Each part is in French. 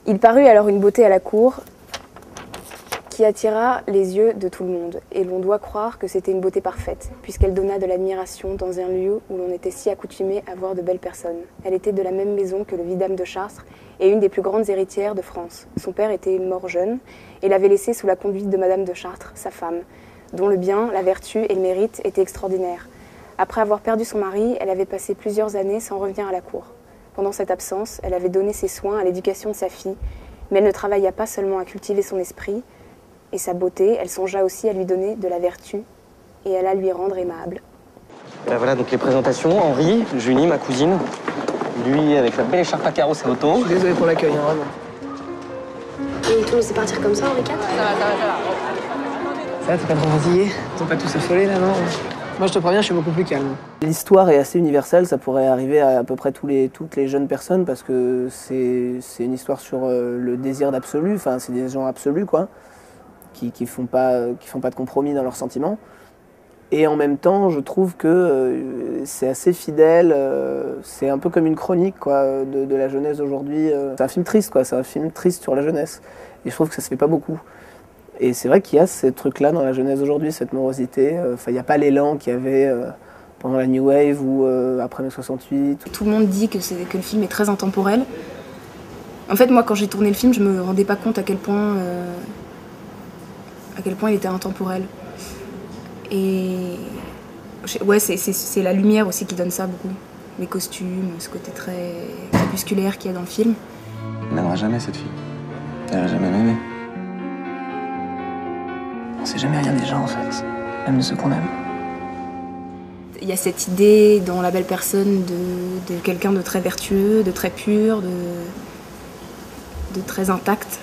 Il parut alors une beauté à la cour qui attira les yeux de tout le monde, et l'on doit croire que c'était une beauté parfaite, puisqu'elle donna de l'admiration dans un lieu où l'on était si accoutumé à voir de belles personnes. Elle était de la même maison que le vidame de Chartres, et une des plus grandes héritières de France. Son père était mort jeune, et l'avait laissée sous la conduite de madame de Chartres, sa femme, dont le bien, la vertu et le mérite étaient extraordinaires. Après avoir perdu son mari, elle avait passé plusieurs années sans revenir à la cour. Pendant cette absence, elle avait donné ses soins à l'éducation de sa fille, mais elle ne travailla pas seulement à cultiver son esprit et sa beauté, elle songea aussi à lui donner de la vertu et à la lui rendre aimable. Voilà donc les présentations. Henri, Julie, ma cousine, lui avec sa belle écharpe à carreaux, c'est auto. Je suis désolé pour l'accueil, hein, vraiment. Et tout, c'est partir comme ça, Henri IV? Ça va, t'es pas trop fatigué? T'es pas tous affolés là, non? Moi, je te préviens, je suis beaucoup plus calme. L'histoire est assez universelle, ça pourrait arriver à peu près toutes les jeunes personnes parce que c'est une histoire sur le désir d'absolu, enfin, c'est des gens absolus, quoi, qui font pas de compromis dans leurs sentiments. Et en même temps, je trouve que c'est assez fidèle, c'est un peu comme une chronique, quoi, de la jeunesse d'aujourd'hui. C'est un film triste, quoi, c'est un film triste sur la jeunesse. Et je trouve que ça se fait pas beaucoup. Et c'est vrai qu'il y a ce truc-là dans la jeunesse d'aujourd'hui, cette morosité. Enfin, il n'y a pas l'élan qu'il y avait pendant la New Wave ou après mai 68. Tout le monde dit que le film est très intemporel. En fait, moi, quand j'ai tourné le film, je me rendais pas compte à quel point il était intemporel. Et ouais, c'est la lumière aussi qui donne ça beaucoup. Les costumes, ce côté très crépusculaire qu'il y a dans le film. Elle n'aimera jamais cette fille. Elle n'aurait jamais aimé. On sait jamais rien des gens, en fait. Même de ceux qu'on aime. Il y a cette idée dans La Belle Personne de quelqu'un de très vertueux, de très pur, de très intact.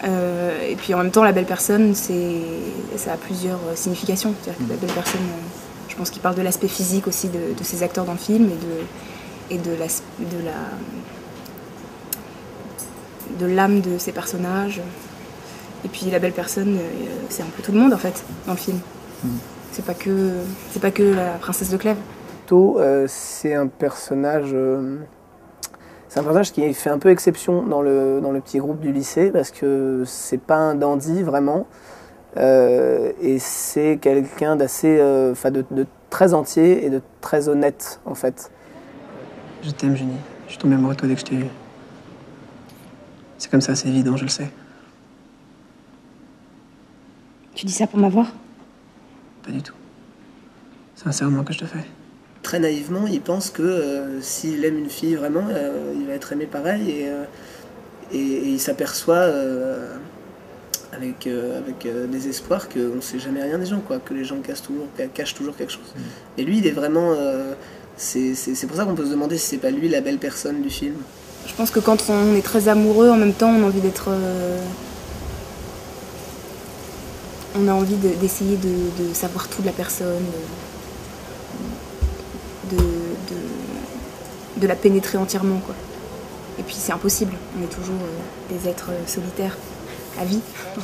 Et puis en même temps, La Belle Personne, ça a plusieurs significations. C'est-à-dire que La Belle Personne, je pense qu'il parle de l'aspect physique aussi de ces acteurs dans le film et de l'âme de ces personnages. Et puis La Belle Personne, c'est un peu tout le monde en fait dans le film. C'est pas que la princesse de Clèves. C'est un personnage qui fait un peu exception dans le petit groupe du lycée parce que c'est pas un dandy vraiment et c'est quelqu'un d'assez, de très entier et de très honnête en fait. Je t'aime, Junie. Je suis tombé amoureux de toi dès que je t'ai vu. C'est comme ça, c'est évident, je le sais. Tu dis ça pour m'avoir? Pas du tout. C'est un serment que je te fais. Très naïvement, il pense que s'il aime une fille vraiment, il va être aimé pareil et il s'aperçoit avec désespoir qu'on ne sait jamais rien des gens, quoi, que les gens cachent toujours quelque chose. Et lui, il est vraiment... c'est pour ça qu'on peut se demander si c'est pas lui la belle personne du film. Je pense que quand on est très amoureux, en même temps, on a envie d'être... on a envie d'essayer de savoir tout de la personne, de la pénétrer entièrement, quoi. Et puis c'est impossible, on est toujours des êtres solitaires à vie. On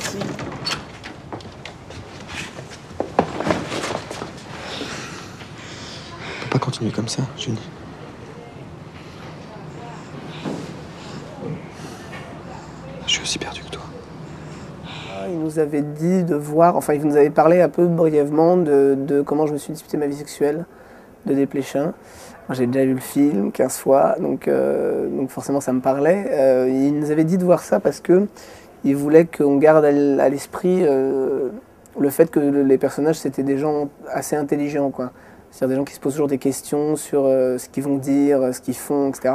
peut pas continuer comme ça, Junie. Je suis aussi perdu que toi. Il nous avait dit de voir, enfin il nous avait parlé un peu brièvement de comment je me suis disputé ma vie sexuelle de Desplechin. J'ai déjà vu le film 15 fois, donc forcément ça me parlait. Il nous avait dit de voir ça parce qu'il voulait qu'on garde à l'esprit le fait que les personnages c'était des gens assez intelligents, quoi. C'est-à-dire des gens qui se posent toujours des questions sur ce qu'ils vont dire, ce qu'ils font, etc.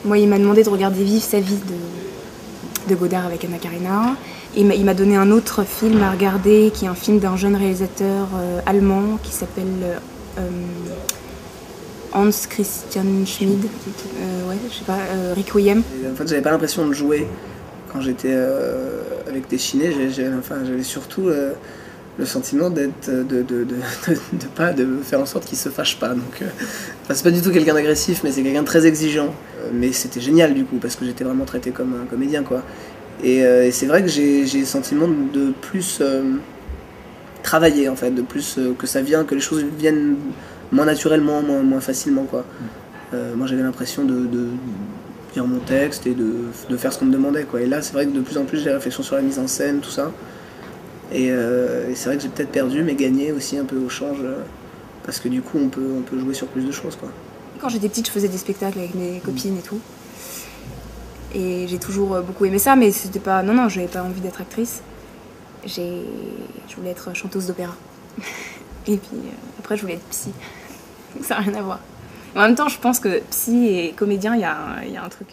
Moi, il m'a demandé de regarder Vive sa vie de Godard avec Anna Karina. Et il m'a donné un autre film à regarder, qui est un film d'un jeune réalisateur allemand qui s'appelle Hans Christian Schmid. Ouais, je sais pas, Requiem. En fait, j'avais pas l'impression de jouer quand j'étais avec des Chinais. J'avais surtout le sentiment de faire en sorte qu'ils se fâchent pas. Donc, c'est pas du tout quelqu'un d'agressif, mais c'est quelqu'un de très exigeant. Mais c'était génial du coup, parce que j'étais vraiment traité comme un comédien, quoi. Et c'est vrai que j'ai le sentiment de plus travailler, en fait, de plus que ça vient, que les choses viennent moins naturellement, moins facilement, quoi. Moi j'avais l'impression lire mon texte et de faire ce qu'on me demandait, quoi. Et là, c'est vrai que de plus en plus, j'ai des réflexions sur la mise en scène, tout ça. Et c'est vrai que j'ai peut-être perdu, mais gagné aussi un peu au change, parce que du coup, on peut jouer sur plus de choses, quoi. Quand j'étais petite, je faisais des spectacles avec mes copines et tout. Et j'ai toujours beaucoup aimé ça, mais c'était pas... Non, j'avais pas envie d'être actrice. Je voulais être chanteuse d'opéra. Et puis après, je voulais être psy. Ça n'a rien à voir. En même temps, je pense que psy et comédien, il y a un truc.